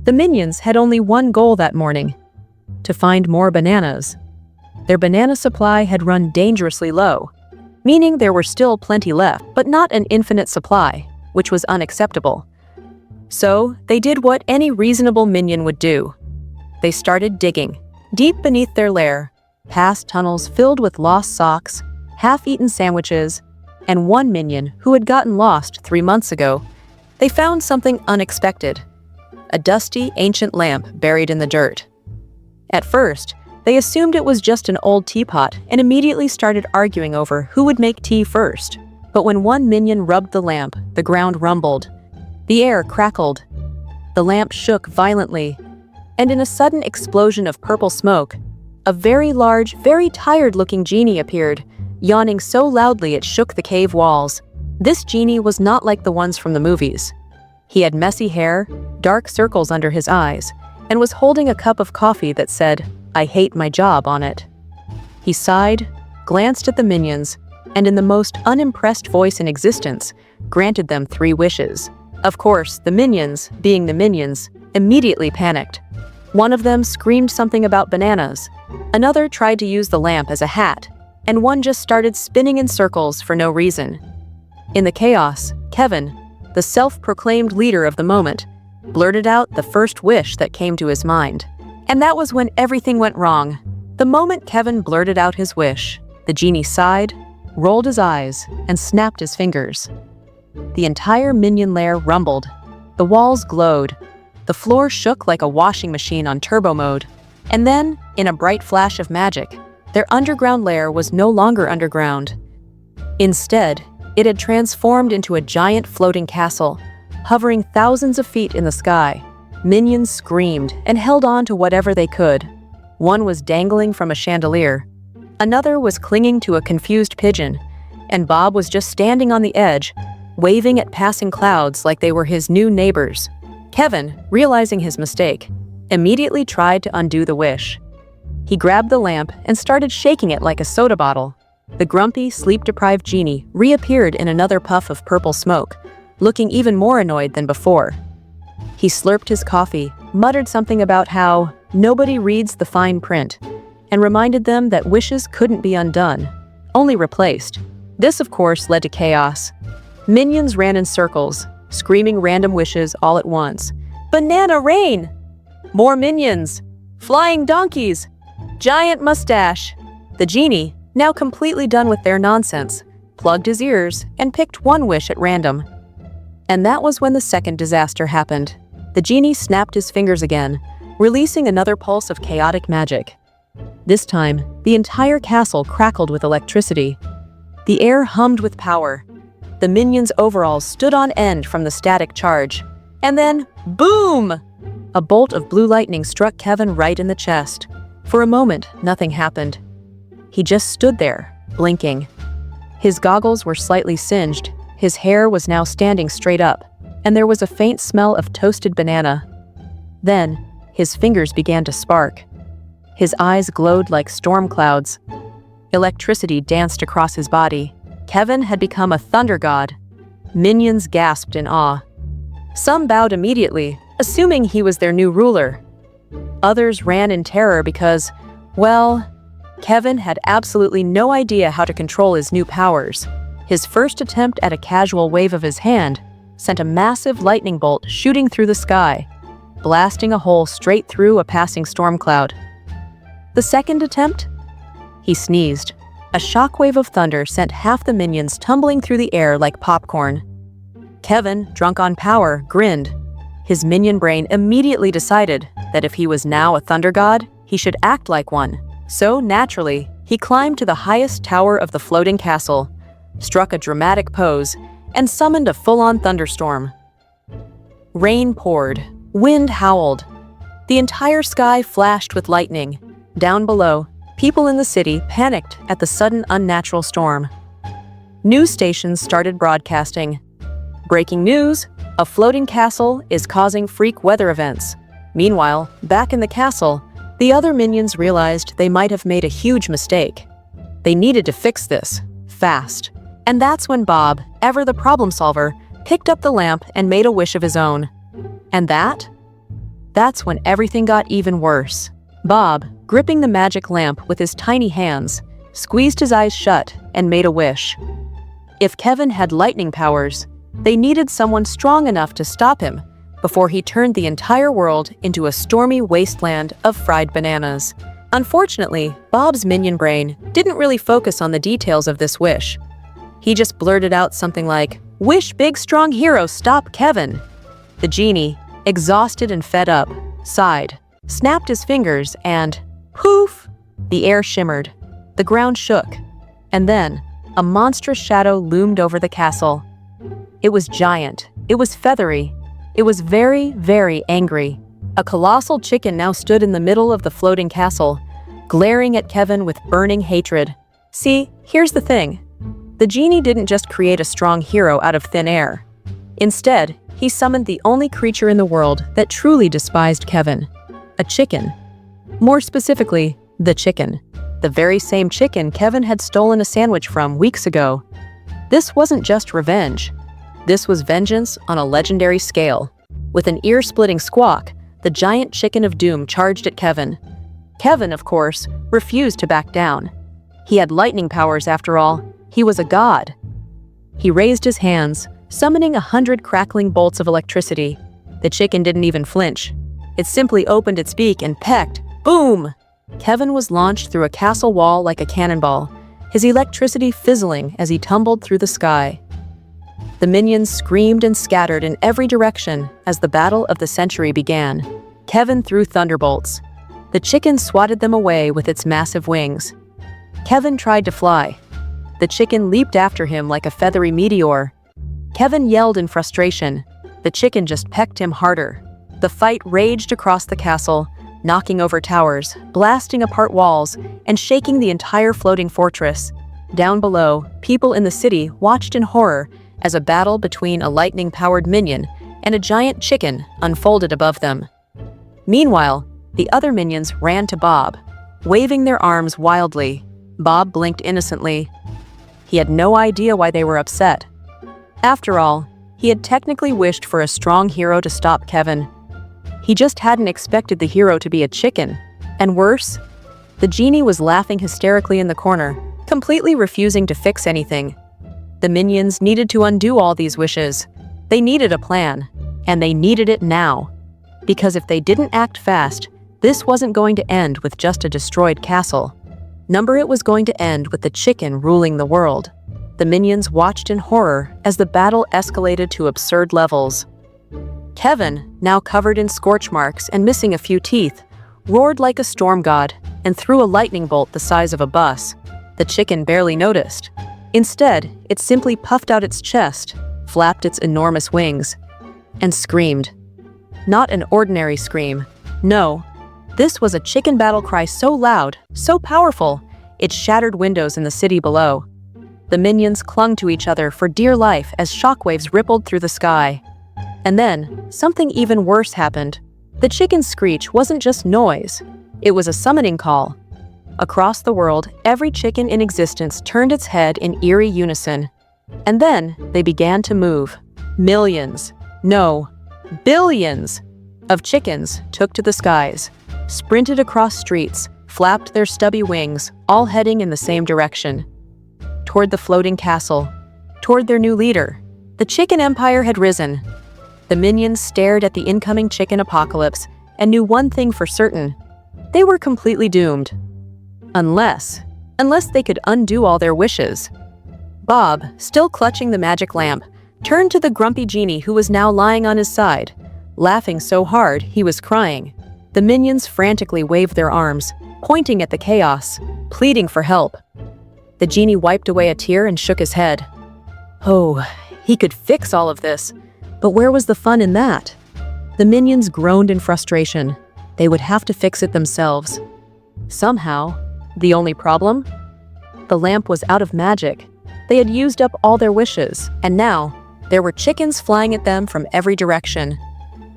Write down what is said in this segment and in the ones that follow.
The minions had only one goal that morning: to find more bananas. Their banana supply had run dangerously low, meaning there were still plenty left, but not an infinite supply, which was unacceptable. So they did what any reasonable minion would do. They started digging, deep beneath their lair, past tunnels filled with lost socks, half-eaten sandwiches, and one minion who had gotten lost 3 months ago. They found something unexpected: a dusty, ancient lamp buried in the dirt. At first, they assumed it was just an old teapot and immediately started arguing over who would make tea first. But when one minion rubbed the lamp, the ground rumbled. The air crackled. The lamp shook violently, and in a sudden explosion of purple smoke, a very large, very tired-looking genie appeared, yawning so loudly it shook the cave walls. This genie was not like the ones from the movies. He had messy hair, dark circles under his eyes, and was holding a cup of coffee that said, "I hate my job," on it. He sighed, glanced at the minions, and in the most unimpressed voice in existence, granted them 3 wishes. Of course, the minions, being the minions, immediately panicked. One of them screamed something about bananas, another tried to use the lamp as a hat, and one just started spinning in circles for no reason. In the chaos, Kevin, the self-proclaimed leader of the moment, blurted out the first wish that came to his mind. And that was when everything went wrong. The moment Kevin blurted out his wish, the genie sighed, rolled his eyes, and snapped his fingers. The entire minion lair rumbled. The walls glowed. The floor shook like a washing machine on turbo mode. And then, in a bright flash of magic, their underground lair was no longer underground. Instead, it had transformed into a giant floating castle, hovering thousands of feet in the sky. Minions screamed and held on to whatever they could. One was dangling from a chandelier. Another was clinging to a confused pigeon, and Bob was just standing on the edge, waving at passing clouds like they were his new neighbors. Kevin, realizing his mistake, immediately tried to undo the wish. He grabbed the lamp and started shaking it like a soda bottle. The grumpy, sleep-deprived genie reappeared in another puff of purple smoke, looking even more annoyed than before. He slurped his coffee, muttered something about how nobody reads the fine print, and reminded them that wishes couldn't be undone, only replaced. This, of course, led to chaos. Minions ran in circles, screaming random wishes all at once. Banana rain! More minions! Flying donkeys! Giant mustache! The genie, now completely done with their nonsense, plugged his ears and picked one wish at random. And that was when the second disaster happened. The genie snapped his fingers again, releasing another pulse of chaotic magic. This time, the entire castle crackled with electricity. The air hummed with power. The minions' overalls stood on end from the static charge. And then, boom! A bolt of blue lightning struck Kevin right in the chest. For a moment, nothing happened. He just stood there, blinking. His goggles were slightly singed, his hair was now standing straight up, and there was a faint smell of toasted banana. Then, his fingers began to spark. His eyes glowed like storm clouds. Electricity danced across his body. Kevin had become a thunder god. Minions gasped in awe. Some bowed immediately, assuming he was their new ruler. Others ran in terror because, well, Kevin had absolutely no idea how to control his new powers. His first attempt at a casual wave of his hand sent a massive lightning bolt shooting through the sky, blasting a hole straight through a passing storm cloud. The second attempt? He sneezed. A shockwave of thunder sent half the minions tumbling through the air like popcorn. Kevin, drunk on power, grinned. His minion brain immediately decided that if he was now a thunder god, he should act like one. So, naturally, he climbed to the highest tower of the floating castle, struck a dramatic pose, and summoned a full-on thunderstorm. Rain poured. Wind howled. The entire sky flashed with lightning. Down below, people in the city panicked at the sudden unnatural storm. News stations started broadcasting. Breaking news: a floating castle is causing freak weather events. Meanwhile, back in the castle, the other minions realized they might have made a huge mistake. They needed to fix this, fast. And that's when Bob, ever the problem solver, picked up the lamp and made a wish of his own. And that? That's when everything got even worse. Bob, gripping the magic lamp with his tiny hands, squeezed his eyes shut and made a wish. If Kevin had lightning powers, they needed someone strong enough to stop him before he turned the entire world into a stormy wasteland of fried bananas. Unfortunately, Bob's minion brain didn't really focus on the details of this wish. He just blurted out something like, "Wish big strong hero stop Kevin." The genie, exhausted and fed up, sighed, snapped his fingers, and poof! The air shimmered, the ground shook, and then a monstrous shadow loomed over the castle. It was giant, it was feathery, it was very, very angry. A colossal chicken now stood in the middle of the floating castle, glaring at Kevin with burning hatred. See, here's the thing. The genie didn't just create a strong hero out of thin air. Instead, he summoned the only creature in the world that truly despised Kevin. A chicken. More specifically, the chicken. The very same chicken Kevin had stolen a sandwich from weeks ago. This wasn't just revenge. This was vengeance on a legendary scale. With an ear-splitting squawk, the giant chicken of doom charged at Kevin. Kevin, of course, refused to back down. He had lightning powers after all. He was a god. He raised his hands, summoning 100 crackling bolts of electricity. The chicken didn't even flinch. It simply opened its beak and pecked. Boom! Kevin was launched through a castle wall like a cannonball, his electricity fizzling as he tumbled through the sky. The minions screamed and scattered in every direction as the battle of the century began. Kevin threw thunderbolts. The chicken swatted them away with its massive wings. Kevin tried to fly. The chicken leaped after him like a feathery meteor. Kevin yelled in frustration. The chicken just pecked him harder. The fight raged across the castle, knocking over towers, blasting apart walls, and shaking the entire floating fortress. Down below, people in the city watched in horror as a battle between a lightning-powered minion and a giant chicken unfolded above them. Meanwhile, the other minions ran to Bob, waving their arms wildly. Bob blinked innocently. He had no idea why they were upset. After all, he had technically wished for a strong hero to stop Kevin. He just hadn't expected the hero to be a chicken. And worse, the genie was laughing hysterically in the corner, completely refusing to fix anything. The minions needed to undo all these wishes. They needed a plan, and they needed it now. Because if they didn't act fast, this wasn't going to end with just a destroyed castle. It was going to end with the chicken ruling the world. The minions watched in horror as the battle escalated to absurd levels. Kevin, now covered in scorch marks and missing a few teeth, roared like a storm god and threw a lightning bolt the size of a bus. The chicken barely noticed. Instead, it simply puffed out its chest, flapped its enormous wings, and screamed. Not an ordinary scream. No, this was a chicken battle cry so loud, so powerful, it shattered windows in the city below. The minions clung to each other for dear life as shockwaves rippled through the sky. And then, something even worse happened. The chicken's screech wasn't just noise. It was a summoning call. Across the world, every chicken in existence turned its head in eerie unison. And then, they began to move. Millions, no, billions of chickens took to the skies, sprinted across streets, flapped their stubby wings, all heading in the same direction. Toward the floating castle, toward their new leader. The chicken empire had risen. The minions stared at the incoming chicken apocalypse and knew one thing for certain. They were completely doomed. Unless they could undo all their wishes. Bob, still clutching the magic lamp, turned to the grumpy genie who was now lying on his side, laughing so hard he was crying. The minions frantically waved their arms, pointing at the chaos, pleading for help. The genie wiped away a tear and shook his head. Oh, he could fix all of this, but where was the fun in that? The minions groaned in frustration. They would have to fix it themselves. Somehow. The only problem? The lamp was out of magic. They had used up all their wishes, and now there were chickens flying at them from every direction.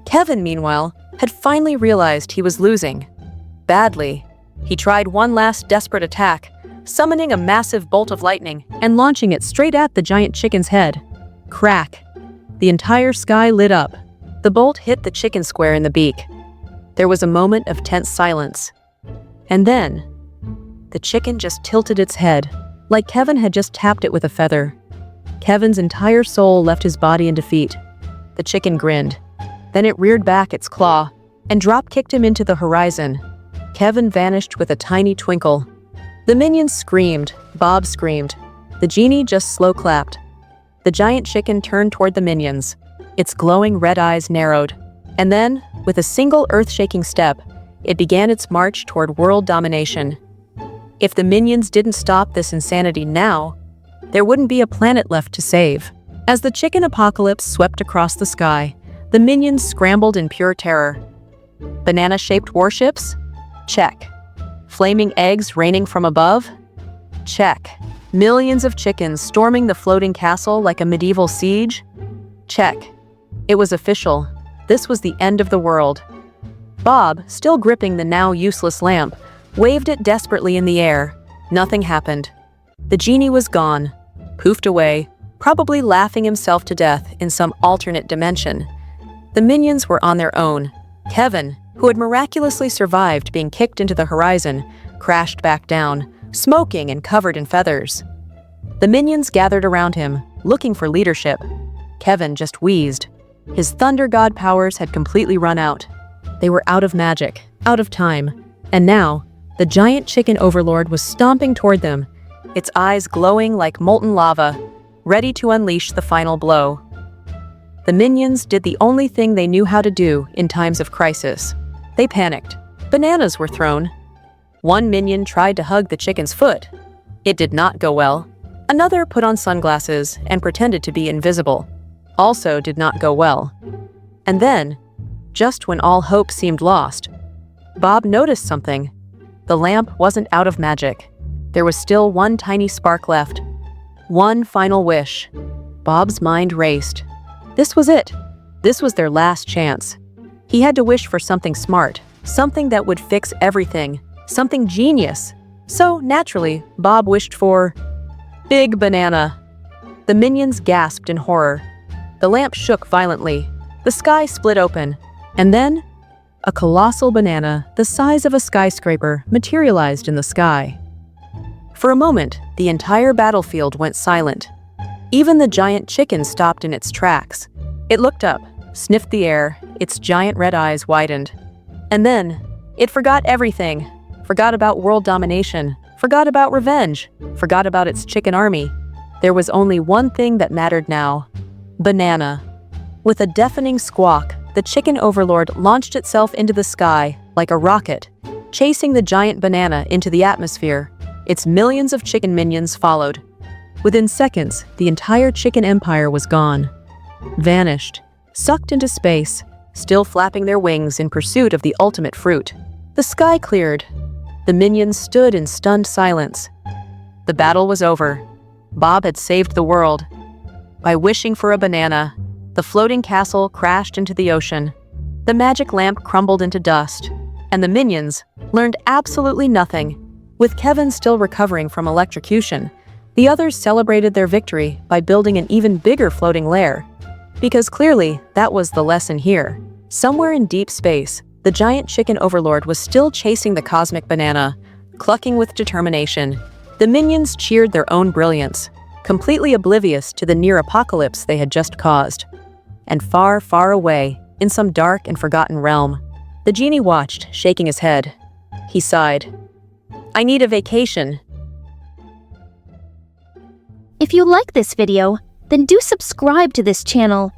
Kevin, meanwhile, had finally realized he was losing. Badly. He tried one last desperate attack, summoning a massive bolt of lightning and launching it straight at the giant chicken's head. Crack. The entire sky lit up. The bolt hit the chicken square in the beak. There was a moment of tense silence. And then, the chicken just tilted its head, like Kevin had just tapped it with a feather. Kevin's entire soul left his body in defeat. The chicken grinned. Then it reared back its claw and drop-kicked him into the horizon. Kevin vanished with a tiny twinkle. The minions screamed. Bob screamed. The genie just slow-clapped. The giant chicken turned toward the minions. Its glowing red eyes narrowed. And then, with a single earth-shaking step, it began its march toward world domination. If the minions didn't stop this insanity now, there wouldn't be a planet left to save. As the chicken apocalypse swept across the sky, the minions scrambled in pure terror. Banana-shaped warships? Check. Flaming eggs raining from above? Check. Millions of chickens storming the floating castle like a medieval siege? Check. It was official. This was the end of the world. Bob, still gripping the now useless lamp, waved it desperately in the air. Nothing happened. The genie was gone, poofed away, probably laughing himself to death in some alternate dimension. The minions were on their own. Kevin, who had miraculously survived being kicked into the horizon, crashed back down, smoking and covered in feathers. The minions gathered around him, looking for leadership. Kevin just wheezed. His thunder god powers had completely run out. They were out of magic, out of time, and now, the giant chicken overlord was stomping toward them, its eyes glowing like molten lava, ready to unleash the final blow. The minions did the only thing they knew how to do in times of crisis. They panicked. Bananas were thrown. One minion tried to hug the chicken's foot. It did not go well. Another put on sunglasses and pretended to be invisible. Also did not go well. And then, just when all hope seemed lost, Bob noticed something. The lamp wasn't out of magic. There was still one tiny spark left. One final wish. Bob's mind raced. This was it. This was their last chance. He had to wish for something smart, something that would fix everything, something genius. So, naturally, Bob wished for Big Banana. The minions gasped in horror. The lamp shook violently. The sky split open. And then, a colossal banana the size of a skyscraper materialized in the sky. For a moment, the entire battlefield went silent. Even the giant chicken stopped in its tracks. It looked up, sniffed the air, its giant red eyes widened. And then, it forgot everything. Forgot about world domination, forgot about revenge, forgot about its chicken army. There was only one thing that mattered now. Banana. With a deafening squawk, the chicken overlord launched itself into the sky like a rocket, chasing the giant banana into the atmosphere. Its millions of chicken minions followed. Within seconds, the entire chicken empire was gone. Vanished, sucked into space, still flapping their wings in pursuit of the ultimate fruit. The sky cleared. The minions stood in stunned silence. The battle was over. Bob had saved the world. By wishing for a banana, the floating castle crashed into the ocean. The magic lamp crumbled into dust, and the minions learned absolutely nothing. With Kevin still recovering from electrocution, the others celebrated their victory by building an even bigger floating lair. Because clearly, that was the lesson here. Somewhere in deep space, the giant chicken overlord was still chasing the cosmic banana, clucking with determination. The minions cheered their own brilliance, completely oblivious to the near apocalypse they had just caused. And far, far away, in some dark and forgotten realm, the genie watched, shaking his head. He sighed. I need a vacation. If you like this video, then do subscribe to this channel